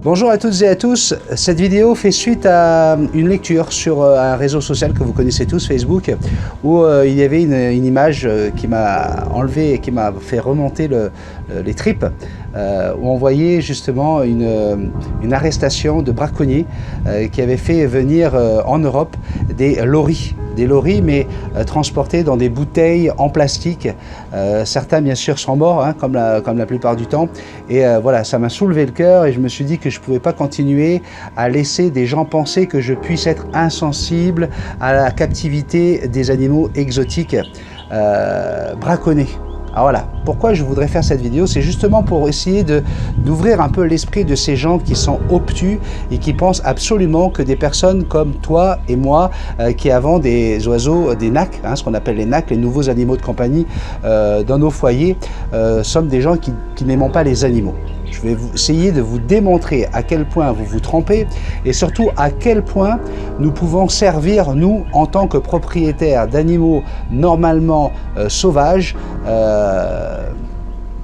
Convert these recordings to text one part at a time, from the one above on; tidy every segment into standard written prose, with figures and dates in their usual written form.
Bonjour à toutes et à tous, cette vidéo fait suite à une lecture sur un réseau social que vous connaissez tous, Facebook, où il y avait une image qui m'a enlevé et qui m'a fait remonter les tripes, où on voyait justement une arrestation de braconniers qui avait fait venir en Europe des loris mais transportés dans des bouteilles en plastique. Certains bien sûr sont morts, hein, comme la plupart du temps, et voilà, ça m'a soulevé le cœur et je me suis dit que je ne pouvais pas continuer à laisser des gens penser que je puisse être insensible à la captivité des animaux exotiques braconnés. Alors voilà, pourquoi je voudrais faire cette vidéo, c'est justement pour essayer d'ouvrir un peu l'esprit de ces gens qui sont obtus et qui pensent absolument que des personnes comme toi et moi qui avons des oiseaux, des NAC, hein, ce qu'on appelle les NAC, les nouveaux animaux de compagnie dans nos foyers, sommes des gens qui n'aiment pas les animaux. Je vais essayer de vous démontrer à quel point vous vous trompez et surtout à quel point nous pouvons servir, nous, en tant que propriétaires d'animaux normalement sauvages,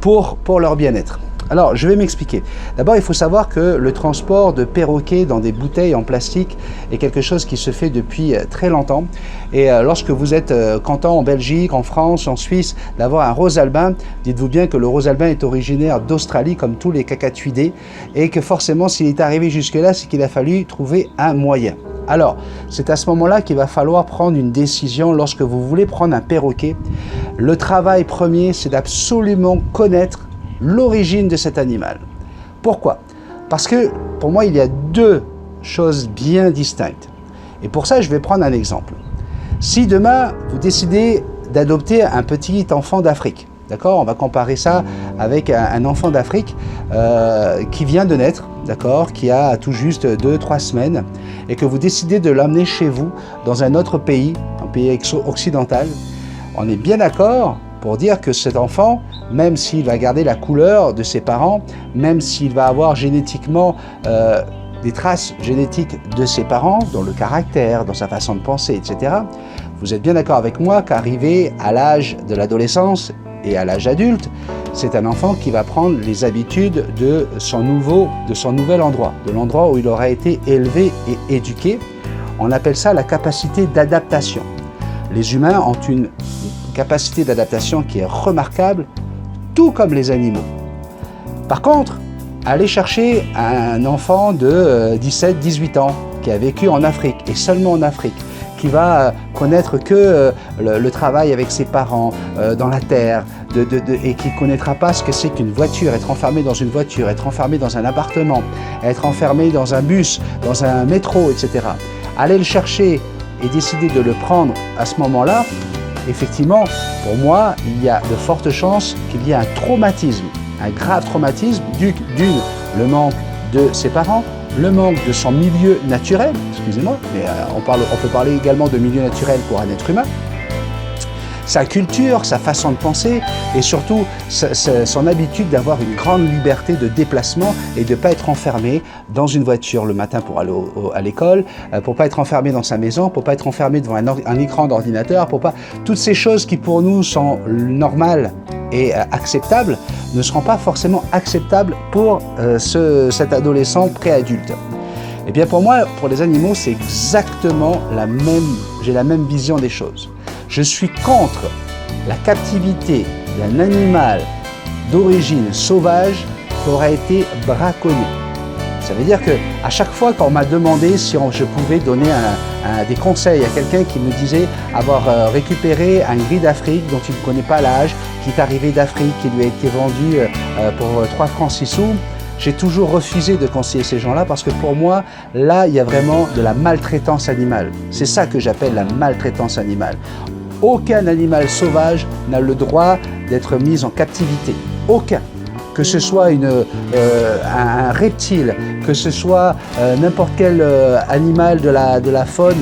pour leur bien-être. Alors, je vais m'expliquer. D'abord, il faut savoir que le transport de perroquets dans des bouteilles en plastique est quelque chose qui se fait depuis très longtemps. Et lorsque vous êtes content en Belgique, en France, en Suisse, d'avoir un rose albin, dites-vous bien que le rose albin est originaire d'Australie, comme tous les cacatuidés, et que forcément, s'il est arrivé jusque-là, c'est qu'il a fallu trouver un moyen. Alors, c'est à ce moment-là qu'il va falloir prendre une décision lorsque vous voulez prendre un perroquet. Le travail premier, c'est d'absolument connaître l'origine de cet animal. Pourquoi? Parce que pour moi, il y a deux choses bien distinctes. Et pour ça, je vais prendre un exemple. Si demain, vous décidez d'adopter un petit enfant d'Afrique, d'accord? On va comparer ça avec un enfant d'Afrique qui vient de naître, d'accord? Qui a tout juste 2-3 semaines, et que vous décidez de l'emmener chez vous dans un autre pays, un pays occidental. On est bien d'accord pour dire que cet enfant, même s'il va garder la couleur de ses parents, même s'il va avoir génétiquement des traces génétiques de ses parents, dans le caractère, dans sa façon de penser, etc., vous êtes bien d'accord avec moi qu'arrivé à l'âge de l'adolescence et à l'âge adulte, c'est un enfant qui va prendre les habitudes de son nouvel endroit, de l'endroit où il aura été élevé et éduqué. On appelle ça la capacité d'adaptation. Les humains ont une capacité d'adaptation qui est remarquable, tout comme les animaux. Par contre, aller chercher un enfant de 17-18 ans qui a vécu en Afrique et seulement en Afrique, qui va connaître que le travail avec ses parents dans la terre et qui ne connaîtra pas ce que c'est qu'une voiture, être enfermé dans une voiture, être enfermé dans un appartement, être enfermé dans un bus, dans un métro, etc. Aller le chercher et décider de le prendre à ce moment-là, effectivement, pour moi, il y a de fortes chances qu'il y ait un traumatisme, un grave traumatisme, d'une, le manque de ses parents, le manque de son milieu naturel, excusez-moi, mais on peut parler également de milieu naturel pour un être humain, sa culture, sa façon de penser et surtout son habitude d'avoir une grande liberté de déplacement et de ne pas être enfermé dans une voiture le matin pour aller à l'école, pour ne pas être enfermé dans sa maison, pour ne pas être enfermé devant un écran d'ordinateur, toutes ces choses qui pour nous sont normales et acceptables ne seront pas forcément acceptables pour cet adolescent préadulte. Et bien pour moi, pour les animaux, c'est exactement j'ai la même vision des choses. Je suis contre la captivité d'un animal d'origine sauvage qui aura été braconné. Ça veut dire qu'à chaque fois qu'on m'a demandé si je pouvais donner des conseils à quelqu'un qui me disait avoir récupéré un gris d'Afrique dont il ne connaît pas l'âge, qui est arrivé d'Afrique, qui lui a été vendu pour 3 francs 6 sous, j'ai toujours refusé de conseiller ces gens-là parce que pour moi, là, il y a vraiment de la maltraitance animale. C'est ça que j'appelle la maltraitance animale. Aucun animal sauvage n'a le droit d'être mis en captivité. Aucun. Que ce soit un reptile, que ce soit n'importe quel animal de la faune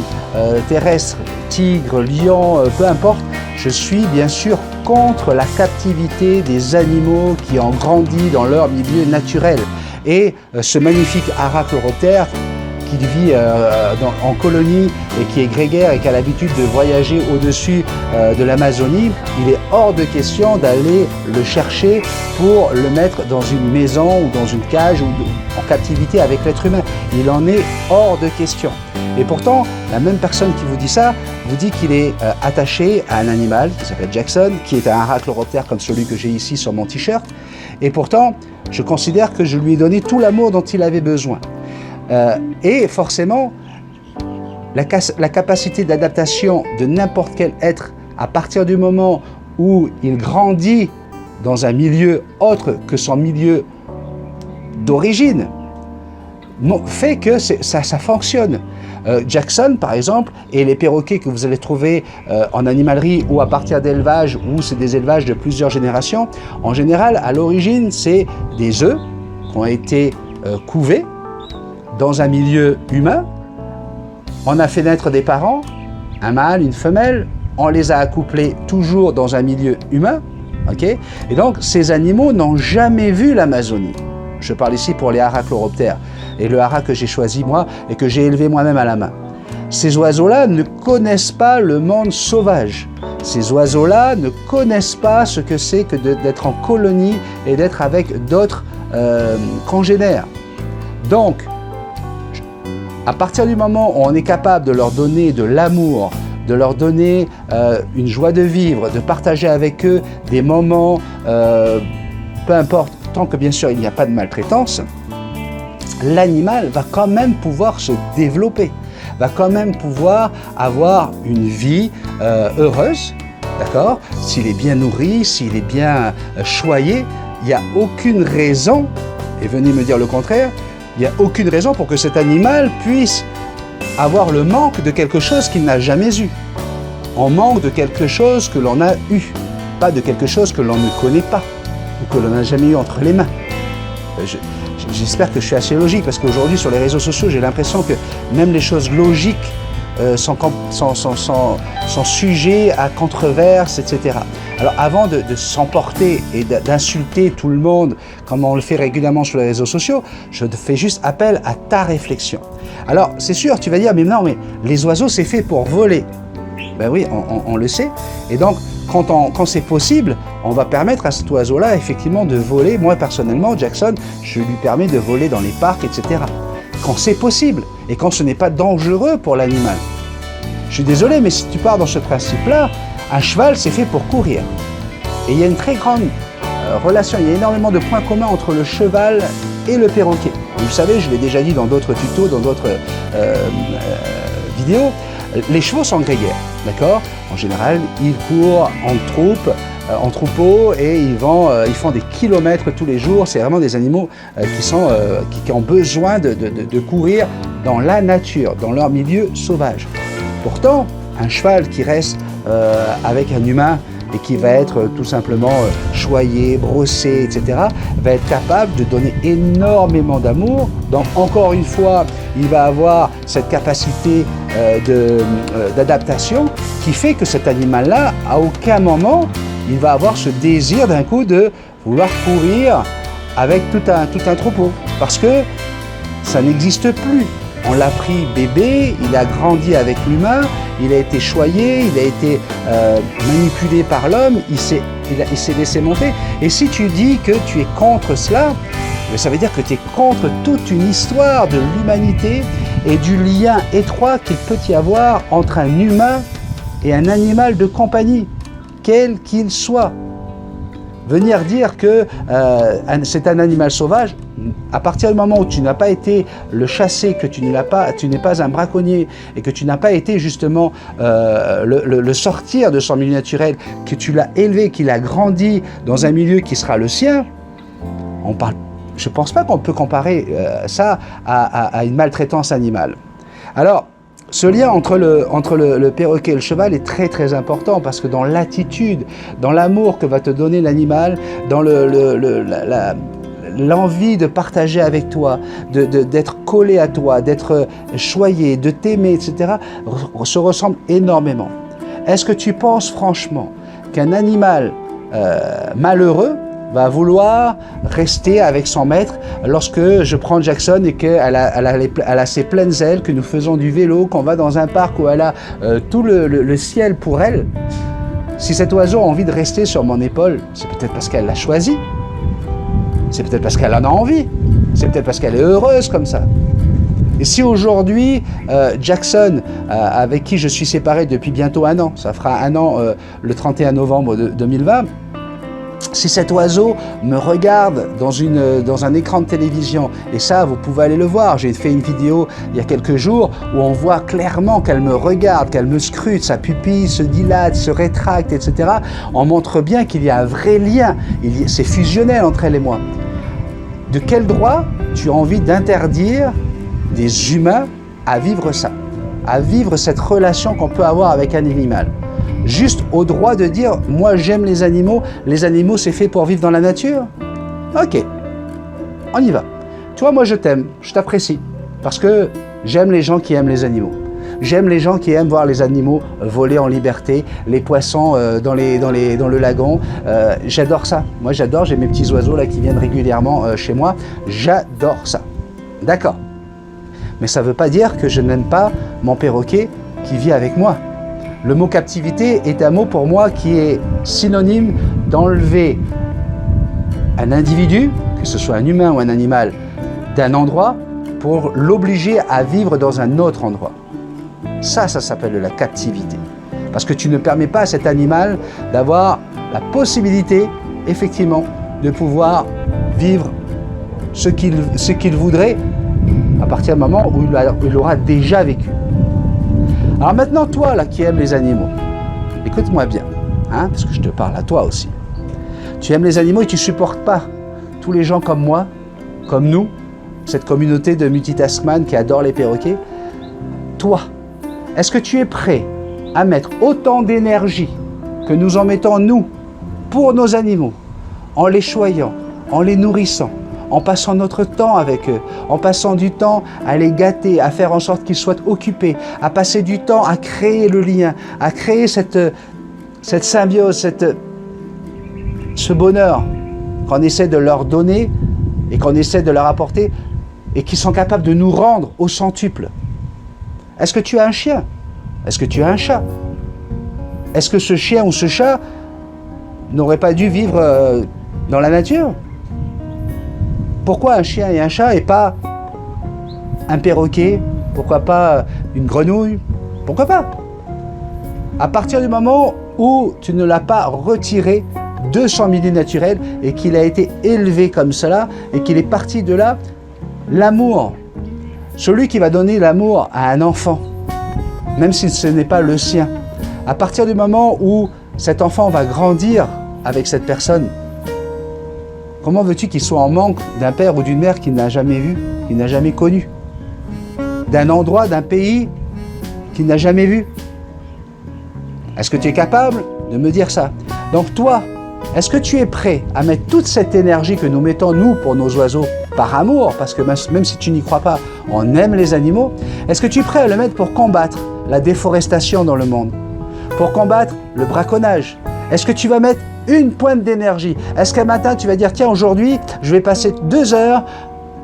terrestre, tigre, lion, peu importe, je suis bien sûr contre la captivité des animaux qui ont grandi dans leur milieu naturel. Et ce magnifique Arachlorhoptère qu'il vit en colonie et qui est grégaire et qui a l'habitude de voyager au-dessus de l'Amazonie, il est hors de question d'aller le chercher pour le mettre dans une maison ou dans une cage ou en captivité avec l'être humain. Il en est hors de question. Et pourtant, la même personne qui vous dit ça, vous dit qu'il est attaché à un animal qui s'appelle Jackson, qui est un Arachloroptère comme celui que j'ai ici sur mon t-shirt. Et pourtant, je considère que je lui ai donné tout l'amour dont il avait besoin. Et forcément, la capacité d'adaptation de n'importe quel être à partir du moment où il grandit dans un milieu autre que son milieu d'origine, fait que ça fonctionne. Jackson, par exemple, et les perroquets que vous allez trouver en animalerie ou à partir d'élevages, où c'est des élevages de plusieurs générations, en général, à l'origine, c'est des œufs qui ont été couvés dans un milieu humain. On a fait naître des parents, un mâle, une femelle, on les a accouplés toujours dans un milieu humain, ok? Et donc, ces animaux n'ont jamais vu l'Amazonie. Je parle ici pour les Arachloroptères et le hara que j'ai choisi moi et que j'ai élevé moi-même à la main. Ces oiseaux-là ne connaissent pas le monde sauvage. Ces oiseaux-là ne connaissent pas ce que c'est que d'être en colonie et d'être avec d'autres congénères. Donc, à partir du moment où on est capable de leur donner de l'amour, de leur donner une joie de vivre, de partager avec eux des moments, peu importe, tant que bien sûr il n'y a pas de maltraitance, l'animal va quand même pouvoir se développer, va quand même pouvoir avoir une vie heureuse, d'accord? S'il est bien nourri, s'il est bien choyé, il n'y a aucune raison, et venez me dire le contraire, il n'y a aucune raison pour que cet animal puisse avoir le manque de quelque chose qu'il n'a jamais eu. On manque de quelque chose que l'on a eu, pas de quelque chose que l'on ne connaît pas ou que l'on n'a jamais eu entre les mains. J'espère que je suis assez logique parce qu'aujourd'hui sur les réseaux sociaux, j'ai l'impression que même les choses logiques sont sujets à controverses, etc. Alors avant de s'emporter et d'insulter tout le monde, comme on le fait régulièrement sur les réseaux sociaux, je te fais juste appel à ta réflexion. Alors c'est sûr, tu vas dire, mais non, mais les oiseaux c'est fait pour voler. Ben oui, on le sait. Et donc, quand c'est possible, on va permettre à cet oiseau-là, effectivement, de voler. Moi, personnellement, Jackson, je lui permets de voler dans les parcs, etc. Quand c'est possible et quand ce n'est pas dangereux pour l'animal. Je suis désolé, mais si tu pars dans ce principe-là, un cheval, c'est fait pour courir. Et il y a une très grande relation, il y a énormément de points communs entre le cheval et le perroquet. Vous savez, je l'ai déjà dit dans d'autres tutos, dans d'autres vidéos, les chevaux sont grégaires, d'accord? En général, ils courent en troupeau et ils font des kilomètres tous les jours. C'est vraiment des animaux qui ont besoin de courir dans la nature, dans leur milieu sauvage. Pourtant, un cheval qui reste avec un humain et qui va être tout simplement choyé, brossé, etc., va être capable de donner énormément d'amour. Donc encore une fois, il va avoir cette capacité d'adaptation qui fait que cet animal-là, à aucun moment, il va avoir ce désir d'un coup de vouloir courir avec tout un troupeau. Parce que ça n'existe plus. On l'a pris bébé, il a grandi avec l'humain, il a été choyé, il a été manipulé par l'homme, il s'est laissé monter. Et si tu dis que tu es contre cela, ça veut dire que tu es contre toute une histoire de l'humanité et du lien étroit qu'il peut y avoir entre un humain et un animal de compagnie, quel qu'il soit. Venir dire que c'est un animal sauvage, à partir du moment où tu n'as pas été le chasser, que tu n'es pas un braconnier et que tu n'as pas été justement le sortir de son milieu naturel, que tu l'as élevé, qu'il a grandi dans un milieu qui sera le sien, je ne pense pas qu'on peut comparer ça à une maltraitance animale. Alors, ce lien entre le perroquet et le cheval est très très important parce que dans l'attitude, dans l'amour que va te donner l'animal, dans l'envie de partager avec toi, d'être collé à toi, d'être choyé, de t'aimer, etc., se ressemblent énormément. Est-ce que tu penses franchement qu'un animal malheureux va vouloir rester avec son maître lorsque je prends Jackson et qu'elle a ses pleines ailes, que nous faisons du vélo, qu'on va dans un parc où elle a tout le ciel pour elle. Si cet oiseau a envie de rester sur mon épaule, c'est peut-être parce qu'elle l'a choisi. C'est peut-être parce qu'elle en a envie. C'est peut-être parce qu'elle est heureuse comme ça. Et si aujourd'hui, Jackson, avec qui je suis séparé depuis bientôt 1 an, ça fera 1 an le 31 novembre 2020, si cet oiseau me regarde dans un écran de télévision, et ça vous pouvez aller le voir, j'ai fait une vidéo il y a quelques jours où on voit clairement qu'elle me regarde, qu'elle me scrute, sa pupille se dilate, se rétracte, etc. On montre bien qu'il y a un vrai lien, c'est fusionnel entre elle et moi. De quel droit tu as envie d'interdire des humains à vivre ça, à vivre cette relation qu'on peut avoir avec un animal? Juste au droit de dire « moi j'aime les animaux c'est fait pour vivre dans la nature ». Ok, on y va. Tu vois, moi je t'aime, je t'apprécie, parce que j'aime les gens qui aiment les animaux. J'aime les gens qui aiment voir les animaux voler en liberté, les poissons dans le lagon. J'adore ça. Moi j'adore, j'ai mes petits oiseaux là qui viennent régulièrement chez moi. J'adore ça. D'accord. Mais ça ne veut pas dire que je n'aime pas mon perroquet qui vit avec moi. Le mot captivité est un mot pour moi qui est synonyme d'enlever un individu, que ce soit un humain ou un animal, d'un endroit pour l'obliger à vivre dans un autre endroit. Ça s'appelle de la captivité. Parce que tu ne permets pas à cet animal d'avoir la possibilité, effectivement, de pouvoir vivre ce qu'il voudrait à partir du moment où il aura déjà vécu. Alors maintenant, toi là qui aimes les animaux, écoute-moi bien, hein, parce que je te parle à toi aussi. Tu aimes les animaux et tu ne supportes pas tous les gens comme moi, comme nous, cette communauté de multitaskman qui adore les perroquets. Toi, est-ce que tu es prêt à mettre autant d'énergie que nous en mettons nous pour nos animaux, en les choyant, en les nourrissant, en passant notre temps avec eux, en passant du temps à les gâter, à faire en sorte qu'ils soient occupés, à passer du temps à créer le lien, à créer cette symbiose, ce bonheur qu'on essaie de leur donner et qu'on essaie de leur apporter et qui sont capables de nous rendre au centuple. Est-ce que tu as un chien? Est-ce que tu as un chat? Est-ce que ce chien ou ce chat n'aurait pas dû vivre dans la nature? Pourquoi un chien et un chat et pas un perroquet? Pourquoi pas une grenouille? Pourquoi pas? À partir du moment où tu ne l'as pas retiré de son milieu naturel et qu'il a été élevé comme cela et qu'il est parti de là, l'amour, celui qui va donner l'amour à un enfant, même si ce n'est pas le sien, à partir du moment où cet enfant va grandir avec cette personne, comment veux-tu qu'il soit en manque d'un père ou d'une mère qu'il n'a jamais vu, qu'il n'a jamais connu, d'un endroit, d'un pays qu'il n'a jamais vu? Est-ce que tu es capable de me dire ça? Donc toi, est-ce que tu es prêt à mettre toute cette énergie que nous mettons, nous, pour nos oiseaux, par amour, parce que même si tu n'y crois pas, on aime les animaux, est-ce que tu es prêt à le mettre pour combattre la déforestation dans le monde, pour combattre le braconnage? Est-ce que tu vas mettre une pointe d'énergie? Est-ce qu'un matin, tu vas dire, tiens, aujourd'hui, je vais passer 2 heures,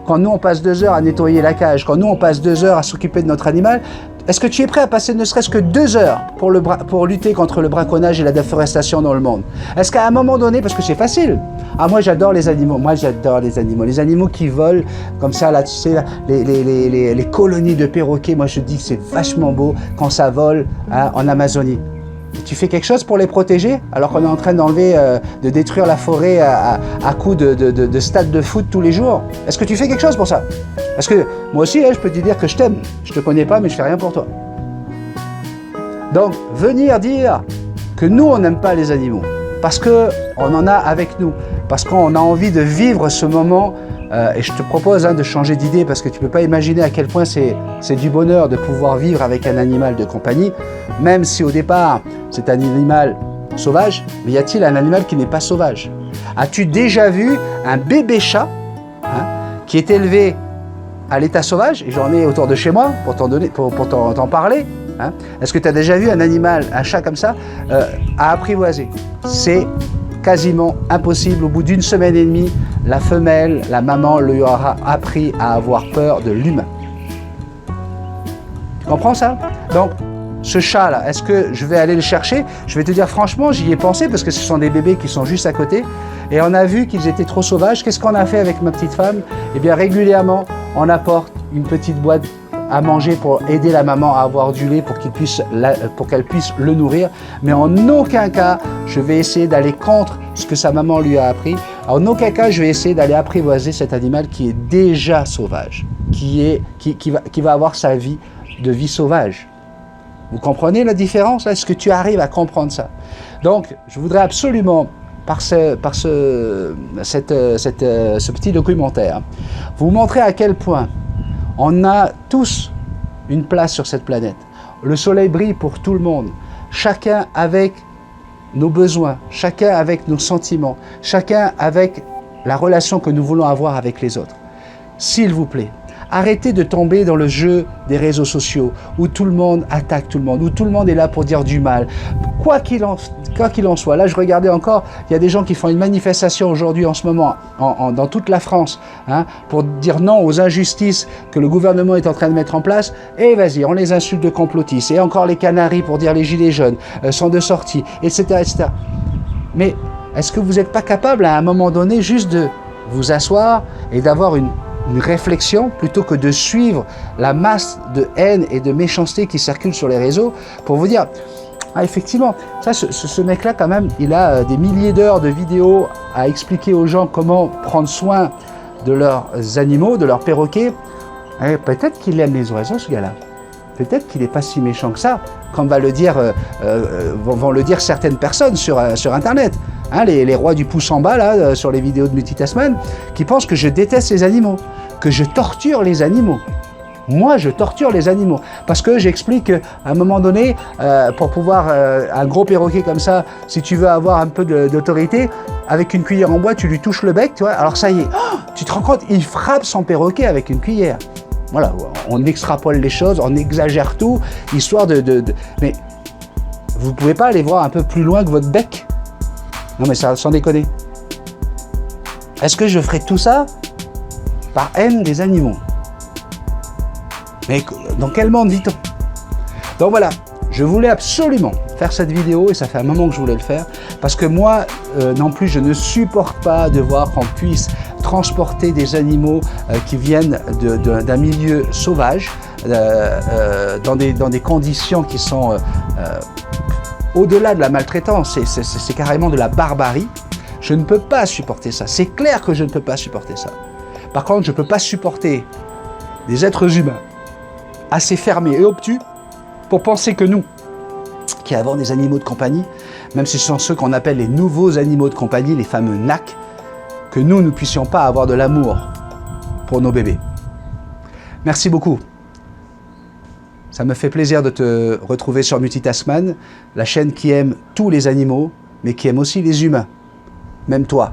quand nous, on passe 2 heures à nettoyer la cage, quand nous, on passe 2 heures à s'occuper de notre animal, est-ce que tu es prêt à passer ne serait-ce que 2 heures pour lutter contre le braconnage et la déforestation dans le monde? Est-ce qu'à un moment donné, parce que c'est facile, ah moi j'adore les animaux, les animaux qui volent comme ça, là tu sais, les colonies de perroquets, moi je dis que c'est vachement beau quand ça vole hein, en Amazonie. Tu fais quelque chose pour les protéger alors qu'on est en train d'enlever, de détruire la forêt à coups de stades de foot tous les jours? Est-ce que tu fais quelque chose pour ça? Parce que moi aussi, je peux te dire que je t'aime. Je te connais pas, mais je fais rien pour toi. Donc, venir dire que nous, on n'aime pas les animaux, parce qu'on en a avec nous, parce qu'on a envie de vivre ce moment, et je te propose de changer d'idée, parce que tu ne peux pas imaginer à quel point c'est du bonheur de pouvoir vivre avec un animal de compagnie, même si au départ, c'est un animal sauvage, mais y a-t-il un animal qui n'est pas sauvage? As-tu déjà vu un bébé chat qui est élevé à l'état sauvage? Et j'en ai autour de chez moi pour t'en parler. Est-ce que tu as déjà vu un animal, un chat comme ça, à apprivoiser? C'est quasiment impossible. Au bout d'une semaine et demie, la femelle, la maman, lui aura appris à avoir peur de l'humain. Tu comprends ça? Donc, ce chat-là, est-ce que je vais aller le chercher? Je vais te dire franchement, j'y ai pensé parce que ce sont des bébés qui sont juste à côté. Et on a vu qu'ils étaient trop sauvages. Qu'est-ce qu'on a fait avec ma petite femme? Eh bien, régulièrement, on apporte une petite boîte à manger pour aider la maman à avoir du lait pour qu'elle puisse le nourrir. Mais en aucun cas, je vais essayer d'aller contre ce que sa maman lui a appris. En aucun cas, je vais essayer d'aller apprivoiser cet animal qui est déjà sauvage, qui va avoir sa vie de vie sauvage. Vous comprenez la différence? Est-ce que tu arrives à comprendre ça? Donc, je voudrais absolument, par ce petit documentaire, vous montrer à quel point on a tous une place sur cette planète. Le soleil brille pour tout le monde, chacun avec nos besoins, chacun avec nos sentiments, chacun avec la relation que nous voulons avoir avec les autres. S'il vous plaît, arrêtez de tomber dans le jeu des réseaux sociaux où tout le monde attaque tout le monde, où tout le monde est là pour dire du mal. Quoi qu'il en soit, là je regardais encore, il y a des gens qui font une manifestation aujourd'hui en ce moment dans toute la France pour dire non aux injustices que le gouvernement est en train de mettre en place. Et vas-y, on les insulte de complotistes. Et encore les Canaries pour dire les gilets jaunes sont de sortie, etc., etc. Mais est-ce que vous n'êtes pas capable à un moment donné juste de vous asseoir et d'avoir une réflexion plutôt que de suivre la masse de haine et de méchanceté qui circule sur les réseaux pour vous dire ah effectivement, ça, ce mec-là quand même, il a des milliers d'heures de vidéos à expliquer aux gens comment prendre soin de leurs animaux, de leurs perroquets. Peut-être qu'il aime les oiseaux, ce gars-là. Peut-être qu'il n'est pas si méchant que ça, comme vont le dire certaines personnes sur Internet. Les rois du pouce en bas, là, sur les vidéos de Multitasman, qui pensent que je déteste les animaux, que je torture les animaux. Moi, je torture les animaux. Parce que j'explique qu'à un moment donné, pour pouvoir, un gros perroquet comme ça, si tu veux avoir un peu d'autorité, avec une cuillère en bois, tu lui touches le bec, tu vois, alors ça y est, tu te rends compte, il frappe son perroquet avec une cuillère. Voilà, on extrapole les choses, on exagère tout, histoire Mais vous ne pouvez pas aller voir un peu plus loin que votre bec? Non mais ça, sans déconner. Est-ce que je ferai tout ça par haine des animaux? Mais dans quel monde vit-on? Donc voilà, je voulais absolument faire cette vidéo et ça fait un moment que je voulais le faire parce que moi non plus je ne supporte pas de voir qu'on puisse transporter des animaux qui viennent d'un milieu sauvage dans des conditions qui sont au-delà de la maltraitance, c'est carrément de la barbarie. Je ne peux pas supporter ça. C'est clair que je ne peux pas supporter ça. Par contre, je ne peux pas supporter des êtres humains assez fermés et obtus pour penser que nous, qui avons des animaux de compagnie, même si ce sont ceux qu'on appelle les nouveaux animaux de compagnie, les fameux NAC, que nous ne puissions pas avoir de l'amour pour nos bébés. Merci beaucoup. Ça me fait plaisir de te retrouver sur Multitasman, la chaîne qui aime tous les animaux, mais qui aime aussi les humains. Même toi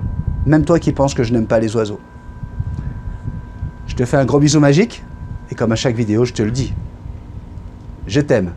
qui penses que je n'aime pas les oiseaux. Je te fais un gros bisou magique, et comme à chaque vidéo, je te le dis. Je t'aime.